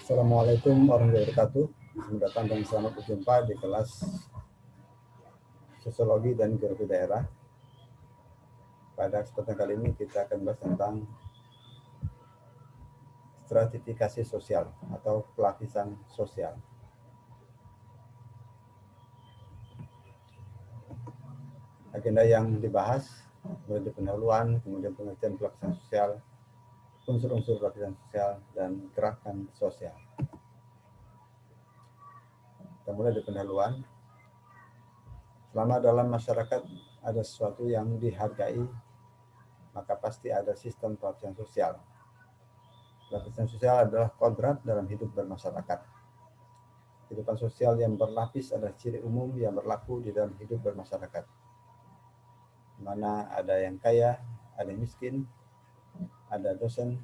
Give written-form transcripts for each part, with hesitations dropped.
Assalamualaikum warahmatullahi wabarakatuh. Selamat datang dan selamat berjumpa di kelas Sosiologi dan Geografi Daerah. Pada kesempatan kali ini kita akan bahas tentang stratifikasi sosial atau pelapisan sosial. Agenda yang dibahas mulai dari pendahuluan, kemudian pengertian pelapisan sosial, unsur-unsur pelapisan sosial, dan gerakan sosial. Kita mulai dari pendahuluan. Selama dalam masyarakat ada sesuatu yang dihargai, maka pasti ada sistem pelapisan sosial. Pelapisan sosial adalah kodrat dalam hidup bermasyarakat. Kehidupan sosial yang berlapis adalah ciri umum yang berlaku di dalam hidup bermasyarakat, di mana ada yang kaya, ada yang miskin, ada dosen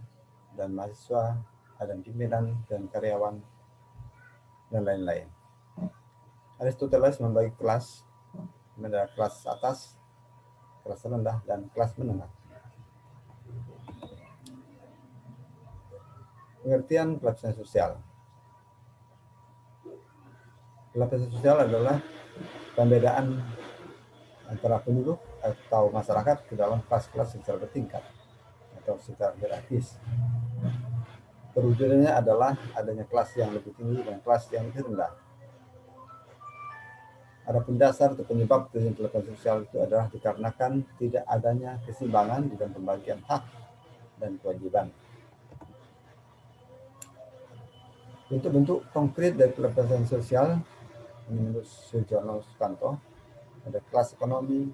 dan mahasiswa, ada pimpinan dan karyawan, dan lain-lain. Aristoteles membagi kelas menjadi kelas atas, kelas rendah, dan kelas menengah. Pengertian pelapisan sosial. Pelapisan sosial adalah pembedaan antara penduduk atau masyarakat ke dalam kelas-kelas secara bertingkat atau secara hierarkis. Perwujudannya adalah adanya kelas yang lebih tinggi dan kelas yang lebih rendah. Adapun dasar atau penyebab terjadinya pelapisan sosial itu adalah dikarenakan tidak adanya keseimbangan di dalam pembagian hak dan kewajiban. Bentuk-bentuk konkret dari pelapisan sosial menurut Sujono Sukanto ada kelas ekonomi,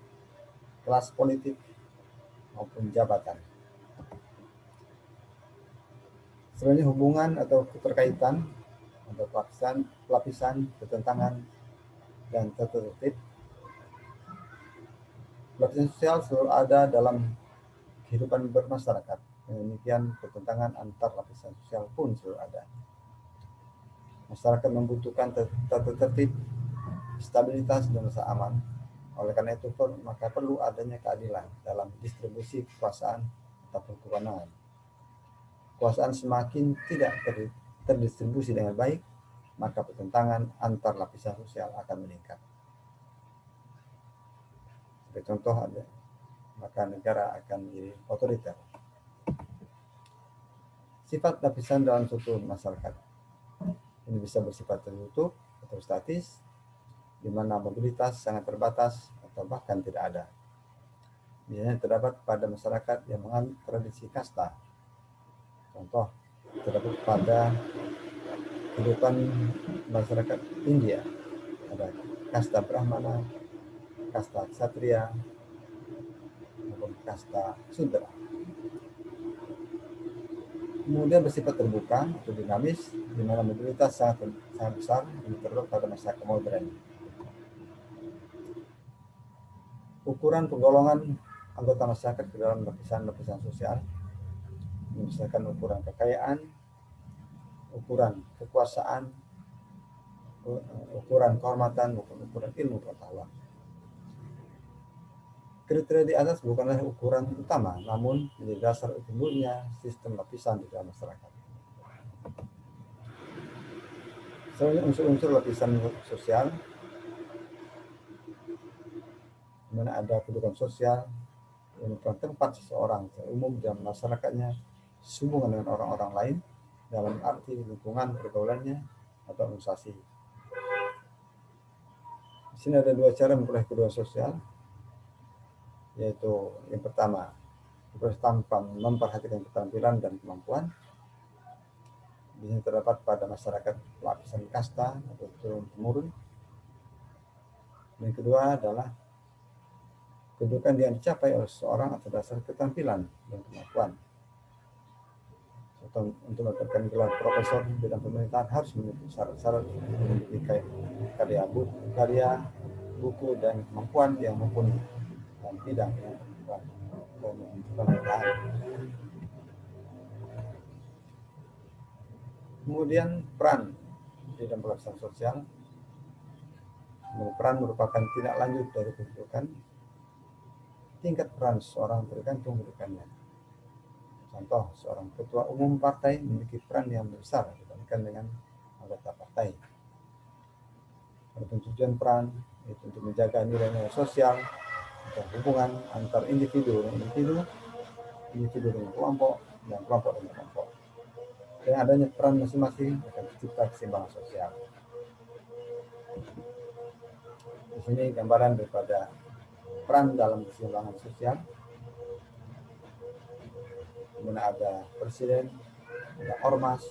kelas politik, maupun jabatan. Sebenarnya hubungan atau keterkaitan atau pelapisan, ketentangan, dan tata tertib. Pelapisan sosial selalu ada dalam kehidupan bermasyarakat. Demikian ketentangan antar lapisan sosial pun selalu ada. Masyarakat membutuhkan tata tertib, stabilitas, dan rasa aman. Oleh karena itu, maka perlu adanya keadilan dalam distribusi kekuasaan ataupun kewenangan. Kekuasaan semakin tidak terdistribusi dengan baik, maka pertentangan antar lapisan sosial akan meningkat. Sebagai contoh ada, maka negara akan menjadi otoriter. Sifat lapisan dalam suatu masyarakat ini bisa bersifat tertutup atau statis, di mana mobilitas sangat terbatas atau bahkan tidak ada. Biasanya terdapat pada masyarakat yang menganut tradisi kasta. Contoh, terdapat pada kehidupan masyarakat India, ada kasta Brahmana, kasta Ksatria, maupun kasta Sudra. Kemudian bersifat terbuka atau dinamis, di mana mobilitas sangat besar yang terdapat pada masyarakat modern. Ukuran penggolongan anggota masyarakat ke dalam lapisan-lapisan sosial, misalkan ukuran kekayaan, ukuran kekuasaan, ukuran kehormatan, ukuran ilmu pengetahuan. Kriteria di atas bukanlah ukuran utama, namun menjadi dasar timbulnya sistem lapisan di dalam masyarakat. Selain unsur-unsur lapisan sosial, di mana ada kedudukan sosial yang merupakan tempat seseorang umum dalam masyarakatnya sehubungan dengan orang-orang lain dalam arti lingkungan pergaulannya atau organisasi. Di sini ada dua cara memperoleh kedudukan sosial, yaitu yang pertama, tanpa memperhatikan keterampilan dan kemampuan. Biasanya terdapat pada masyarakat lapisan kasta atau turun-temurun. Yang kedua adalah kedudukan yang dicapai oleh seseorang atas dasar keterampilan dan kemampuan. Contoh, untuk mendapatkan gelar profesor di bidang pemerintahan harus memiliki syarat-syarat memiliki karya buku dan kemampuan yang mumpuni dalam bidang pemerintahan. Kemudian peran di dalam pelaksanaan sosial. Peran merupakan tindak lanjut dari kedudukan. Tingkat peran seseorang tergantung kedudukannya. Contoh, seorang ketua umum partai memiliki peran yang besar dalam dibandingkan dengan anggota partai. Adapun tujuan peran itu untuk menjaga nilai-nilai sosial atau hubungan antar individu dengan individu, individu dengan kelompok, dan kelompok dengan kelompok. Dengan adanya peran masing-masing akan tercipta keseimbangan sosial. Di sini gambaran daripada peran dalam keseimbangan sosial. Kemudian ada presiden, ada ormas,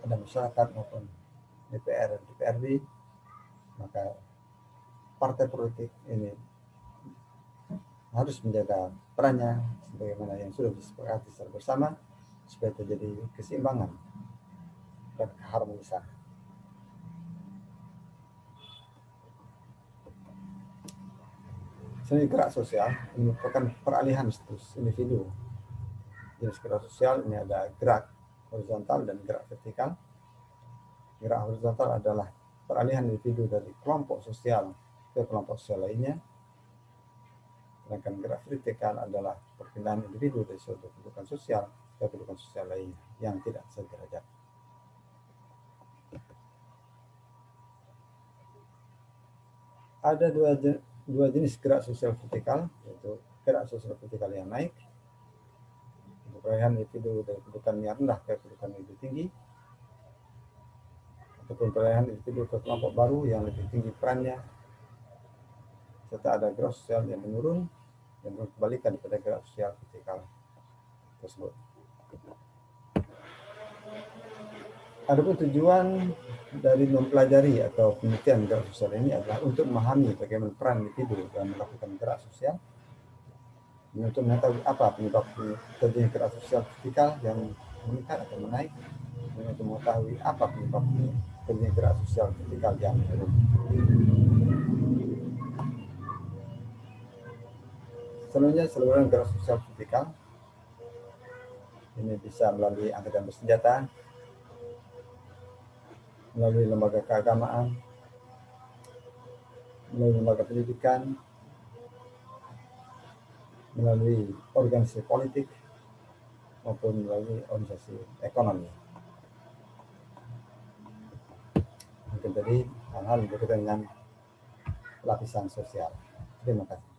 ada masyarakat maupun DPR dan DPRD. Maka partai politik ini harus menjaga perannya sebagaimana yang sudah disepakati secara bersama supaya terjadi keseimbangan dan keharmonisan. Seni gerak sosial merupakan peralihan status individu. Jenis gerak sosial ini ada gerak horizontal dan gerak vertikal. Gerak horizontal adalah peralihan individu dari kelompok sosial ke kelompok sosial lainnya. Sedangkan gerak vertikal adalah perpindahan individu dari suatu kedudukan sosial ke kedudukan sosial lainnya yang tidak sederajat. Ada dua jenis gerak sosial vertikal, yaitu gerak sosial vertikal yang naik, peralihan individu dari kedudukan yang rendah ke kedudukan yang lebih tinggi, ataupun peralihan individu ke kelompok baru yang lebih tinggi perannya, serta ada gerak sosial yang menurun dan kebalikan pada gerak sosial vertikal tersebut. Adapun tujuan dari mempelajari atau penelitian gerak sosial ini adalah untuk memahami bagaimana peran individu dalam melakukan gerak sosial, untuk mengetahui apa penyebab terjadinya gerak sosial vertikal yang meningkat atau menaik, dan untuk mengetahui apa penyebab terjadinya gerak sosial vertikal yang menurun. Selanjutnya, saluran gerak sosial vertikal ini bisa melalui angkatan bersenjata, melalui lembaga keagamaan, melalui lembaga pendidikan, melalui organisasi politik, maupun melalui organisasi ekonomi. Mungkin tadi hal-hal berkaitan dengan lapisan sosial. Terima kasih.